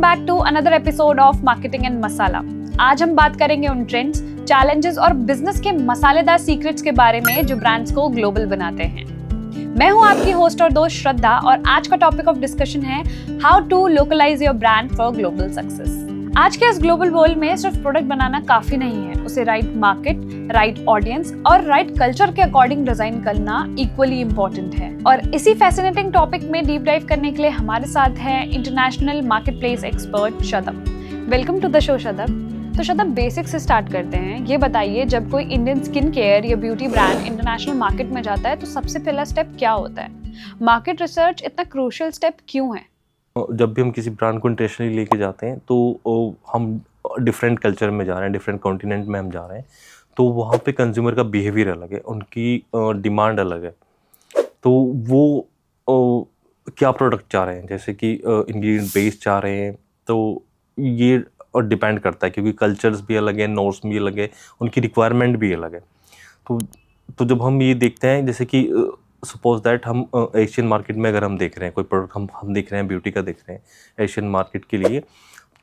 Back to another episode of marketing and masala. आज हम बात करेंगे उन ट्रेंड्स, चैलेंजेस और बिजनेस के मसालेदार सीक्रेट्स के बारे में जो ब्रांड्स को ग्लोबल बनाते हैं। मैं हूं आपकी होस्ट और दोस्त श्रद्धा और आज का टॉपिक ऑफ डिस्कशन है how to localise your brand for global success. आज के इस ग्लोबल वर्ल्ड में सिर्फ प्रोडक्ट बनाना काफी नहीं है, उसे राइट मार्केट, राइट ऑडियंस और राइट कल्चर के अकॉर्डिंग डिजाइन करना इक्वली इम्पोर्टेंट है। और इसी फैसिनेटिंग टॉपिक में डीप डाइव करने के लिए हमारे साथ है international marketplace expert Shadab. Welcome to the show Shadab. तो शदब, बेसिक से स्टार्ट करते हैं। ये बताइए, जब कोई इंडियन स्किन केयर या ब्यूटी ब्रांड इंटरनेशनल मार्केट में जाता है तो सबसे पहला स्टेप क्या होता है? मार्केट रिसर्च इतना क्रूशियल स्टेप क्यों है? जब भी हम किसी ब्रांड को इंटरनेशनली लेके जाते हैं तो हम डिफरेंट कल्चर में जा रहे हैं, डिफरेंट कॉन्टिनेंट में हम जा रहे हैं, तो वहाँ पे कंज्यूमर का बिहेवियर अलग है, उनकी डिमांड अलग है। तो वो क्या प्रोडक्ट चाह रहे हैं, जैसे कि इंग्रेडिएंट बेस चाह रहे हैं, तो ये डिपेंड करता है क्योंकि कल्चर्स भी अलग है, नॉर्म्स भी अलग है, उनकी रिक्वायरमेंट भी अलग है। तो जब हम ये देखते हैं, जैसे कि सपोज दैट हम एशियन मार्केट में अगर हम देख रहे हैं कोई प्रोडक्ट, हम देख रहे हैं ब्यूटी का देख रहे हैं एशियन मार्केट के लिए,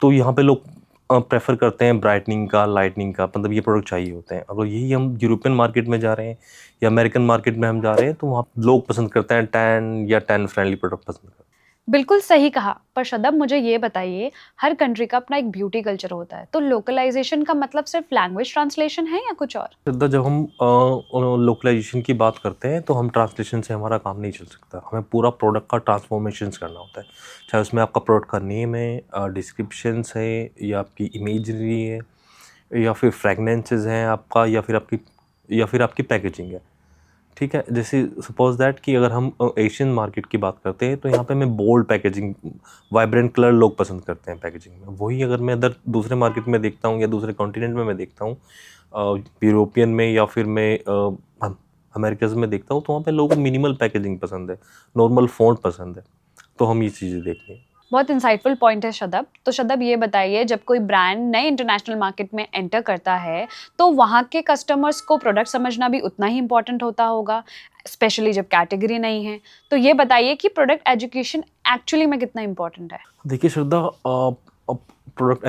तो यहाँ पे लोग प्रेफर करते हैं ब्राइटनिंग का, लाइटनिंग का, मतलब ये प्रोडक्ट चाहिए होते हैं। अगर यही हम यूरोपियन मार्केट में जा रहे हैं या अमेरिकन मार्केट में हम जा रहे हैं तो वहाँ लोग पसंद करते हैं टैन या टैन फ्रेंडली प्रोडक्ट पसंद करते हैं। बिल्कुल सही कहा। पर शदब, मुझे ये बताइए, हर कंट्री का अपना एक ब्यूटी कल्चर होता है, तो लोकलाइजेशन का मतलब सिर्फ लैंग्वेज ट्रांसलेशन है या कुछ और? जब हम लोकलाइजेशन की बात करते हैं तो हम ट्रांसलेशन से हमारा काम नहीं चल सकता, हमें पूरा प्रोडक्ट का ट्रांसफॉर्मेशन करना होता है। चाहे उसमें आपका प्रोडक्ट का नेम है, डिस्क्रिप्शंस है, या आपकी इमेजरी है, या फिर फ्रेगनेंसेस हैं आपका, या फिर आपकी पैकेजिंग है। ठीक है, जैसे सपोज दैट कि अगर हम एशियन मार्केट की बात करते हैं तो यहाँ पे मैं बोल्ड पैकेजिंग, वाइब्रेंट कलर लोग पसंद करते हैं पैकेजिंग में। वही अगर मैं अदर दूसरे मार्केट में देखता हूँ या दूसरे कॉन्टिनेंट में मैं देखता हूँ, यूरोपियन में या फिर मैं अमेरिकन में देखता हूँ, तो वहाँ पे लोगों को मिनिमल पैकेजिंग पसंद है, नॉर्मल फ़ॉन्ट पसंद है। तो हम ये चीज़ें देखते हैं। बहुत इंसाइटफुल पॉइंट है शदब। तो शदब, ये बताइए, जब कोई ब्रांड नए इंटरनेशनल मार्केट में एंटर करता है तो वहाँ के कस्टमर्स को प्रोडक्ट समझना भी उतना ही इम्पोर्टेंट होता होगा, स्पेशली जब कैटेगरी नहीं है। तो ये बताइए कि प्रोडक्ट एजुकेशन एक्चुअली में कितना इम्पोर्टेंट है? देखिए श्रद्धा, प्रोडक्ट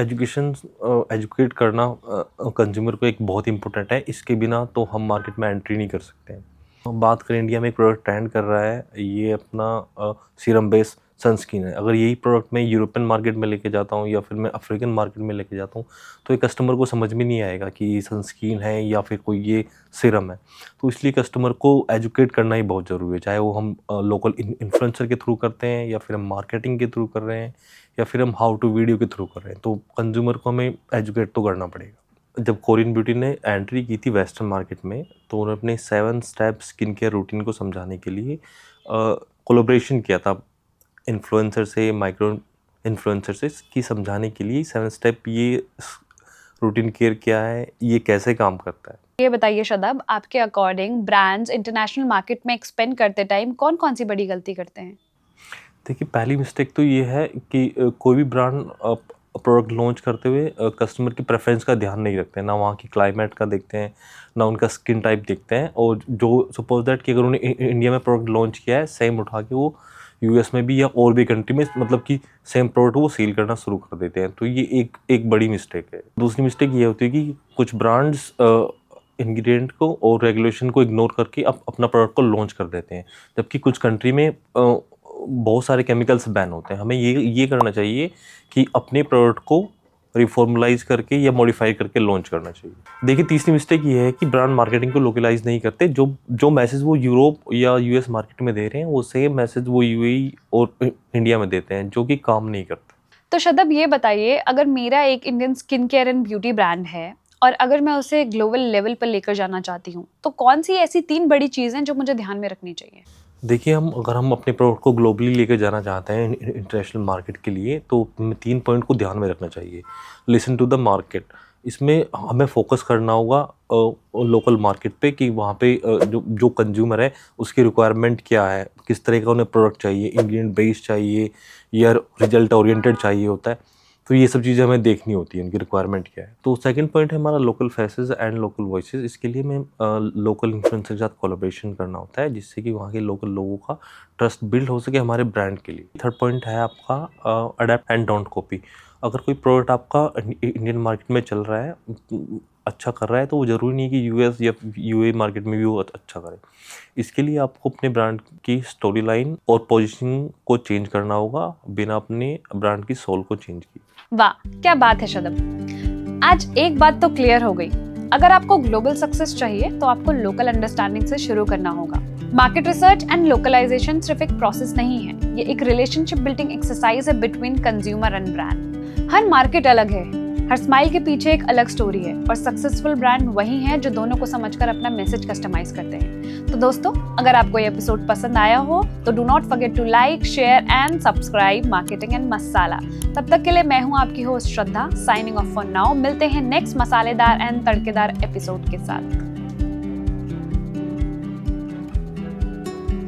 एजुकेट करना कंज्यूमर को एक बहुत इंपॉर्टेंट है। इसके बिना तो हम मार्केट में एंट्री नहीं कर सकते हैं। बात करें, इंडिया में एक प्रोडक्ट ट्रेंड कर रहा है, ये अपना सीरम बेस सनस्क्रीन है। अगर यही प्रोडक्ट मैं यूरोपियन मार्केट में लेके जाता हूँ या फिर मैं अफ्रीकन मार्केट में लेके जाता हूँ तो ये कस्टमर को समझ में नहीं आएगा कि ये सनस्क्रीन है या फिर कोई ये सीरम है। तो इसलिए कस्टमर को एजुकेट करना ही बहुत ज़रूरी है, चाहे वो हम लोकल इन्फ्लुएंसर के थ्रू करते हैं या फिर हम मार्केटिंग के थ्रू कर रहे हैं या फिर हम हाउ टू वीडियो के थ्रू कर रहे हैं। तो कंज्यूमर को हमें एजुकेट तो करना पड़ेगा। जब कोरियन ब्यूटी ने एंट्री की थी वेस्टर्न मार्केट में तो उन्होंने अपने 7 स्टेप स्किन केयर रूटीन को समझाने के लिए कोलैबोरेशन किया था इन्फ्लुएंसर से, माइक्रो इन्फ्लुएंसर से, कि समझाने के लिए 7 स्टेप ये रूटीन केयर क्या है, ये कैसे काम करता है। ये बताइए शदब, आपके अकॉर्डिंग ब्रांड्स इंटरनेशनल मार्केट में एक्सपेंड करते टाइम कौन कौन सी बड़ी गलती करते हैं? देखिए, पहली मिस्टेक तो ये है कि कोई भी ब्रांड प्रोडक्ट लॉन्च करते हुए कस्टमर की प्रेफरेंस का ध्यान नहीं रखते हैं, ना वहाँ की क्लाइमेट का देखते हैं, ना उनका स्किन टाइप देखते हैं। और जो सपोज दैट कि अगर उन्होंने इंडिया में प्रोडक्ट लॉन्च किया है, सेम उठा के वो यूएस में भी या और भी कंट्री में, मतलब कि सेम प्रोडक्ट वो सेल करना शुरू कर देते हैं। तो ये एक बड़ी मिस्टेक है। दूसरी मिस्टेक ये होती है कि कुछ ब्रांड्स इंग्रेडिएंट को और रेगुलेशन को इग्नोर करके अपना प्रोडक्ट को लॉन्च कर देते हैं, जबकि कुछ कंट्री में बहुत सारे केमिकल्स बैन होते हैं। हमें ये करना चाहिए कि अपने प्रोडक्ट को रिफॉर्मुलाइज करके या मॉडिफाई करके लॉन्च करना चाहिए। देखिए, तीसरी मिस्टेक ये है कि ब्रांड मार्केटिंग को लोकलाइज नहीं करते। जो मैसेज वो यूरोप या यूएस मार्केट में दे रहे हैं वो सेम मैसेज वो यूएई और इंडिया में देते हैं, जो कि काम नहीं करता। तो शदब, ये बताइए, अगर मेरा एक Indian skin care and beauty brand है और अगर मैं उसे ग्लोबल लेवल पर लेकर जाना चाहती हूँ, तो कौन सी ऐसी 3 बड़ी चीज़ें जो मुझे ध्यान में रखनी चाहिए? देखिए, अगर हम अपने प्रोडक्ट को ग्लोबली लेकर जाना चाहते हैं इंटरनेशनल मार्केट के लिए, तो हमें 3 पॉइंट को ध्यान में रखना चाहिए। लिसन टू द मार्केट, इसमें हमें फोकस करना होगा लोकल मार्केट पे कि वहाँ पे जो कंज्यूमर है उसकी रिक्वायरमेंट क्या है, किस तरह का उन्हें प्रोडक्ट चाहिए, इंग्रेडिएंट बेस्ड चाहिए या रिजल्ट ओरिएंटेड चाहिए होता है। तो ये सब चीज़ें हमें देखनी होती है, उनकी रिक्वायरमेंट क्या है। तो सेकंड पॉइंट है हमारा local faces and local voices. इसके लिए हमें लोकल इन्फ्लुएंसर के साथ कोलैबोरेशन करना होता है, जिससे कि वहाँ के लोकल लोगों का ट्रस्ट बिल्ड हो सके हमारे ब्रांड के लिए। थर्ड पॉइंट है आपका अडैप्ट एंड डोंट कॉपी। अगर कोई प्रोडक्ट आपका इंडियन मार्केट में चल रहा है, अच्छा कर रहा है, तो वो ज़रूरी नहीं कि यूएस या यूए मार्केट में भी वो अच्छा करे। इसके लिए आपको अपने ब्रांड की स्टोरी लाइन और पोजीशनिंग को चेंज करना होगा बिना अपने ब्रांड की सोल को चेंज किए। वाह, क्या बात है शदब। आज एक बात तो क्लियर हो गई, अगर आपको ग्लोबल सक्सेस चाहिए तो आपको लोकल अंडरस्टैंडिंग से शुरू करना होगा। मार्केट रिसर्च एंड लोकलाइजेशन सिर्फ एक प्रोसेस नहीं है, ये एक रिलेशनशिप बिल्डिंग एक्सरसाइज है between consumer and brand. Her market अलग है, हर स्माइल के पीछे एक अलग स्टोरी है, और सक्सेसफुल ब्रांड वही हैं जो दोनों को समझकर अपना मैसेज कस्टमाइज करते हैं। तो दोस्तों, अगर आपको ये एपिसोड पसंद आया हो तो do not forget to like, share and subscribe marketing and masala. तब तक के लिए मैं हूं आपकी host Shraddha, signing off for now. मिलते हैं नेक्स्ट मसालेदार एंड तड़केदार एपिसोड के साथ।